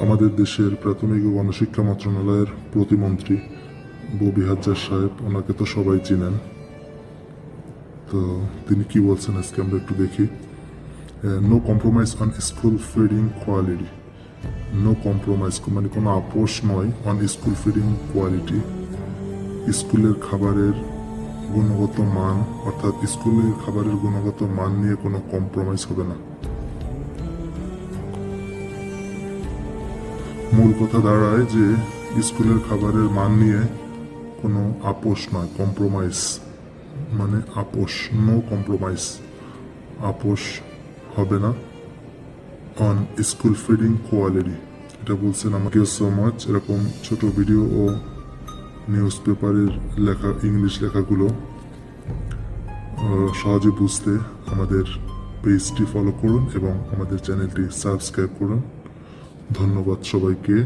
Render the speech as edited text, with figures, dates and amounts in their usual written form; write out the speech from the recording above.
আমাদের দেশের প্রাথমিক ও গণশিক্ষা মন্ত্রণালয়ের প্রতিমন্ত্রী ববি হাজ্জার সাহেব, ওনাকে তো সবাই চিনেন। তো তিনি কি বলছেন আজকে আমরা একটু দেখি। No compromise on school feeding quality. No compromise মানে কোনো আপোষ নয় অন স্কুল ফিডিং কোয়ালিটি। স্কুলের খাবারের গুণগত মান, অর্থাৎ স্কুলের খাবারের গুণগত মান নিয়ে কোনো কম্প্রোমাইজ হবে না। মূল কথা দাঁড়ায় যে স্কুলের খাবারের মান নিয়ে কোনো আপোষ নয়, কম্প্রোমাইজ মানে আপোষ। নো কম্প্রোমাইজ, আপোষ হবে না অন স্কুল ফিডিং কোয়ালিটি। এটা বলছেন আমাকে সো মাচ। এরকম ছোট ভিডিও ও নিউজ পেপারের লেখা, ইংলিশ লেখাগুলো সহজে বুঝতে আমাদের পেজটি ফলো করুন এবং আমাদের চ্যানেলটি সাবস্ক্রাইব করুন। ধন্যবাদ সবাইকে।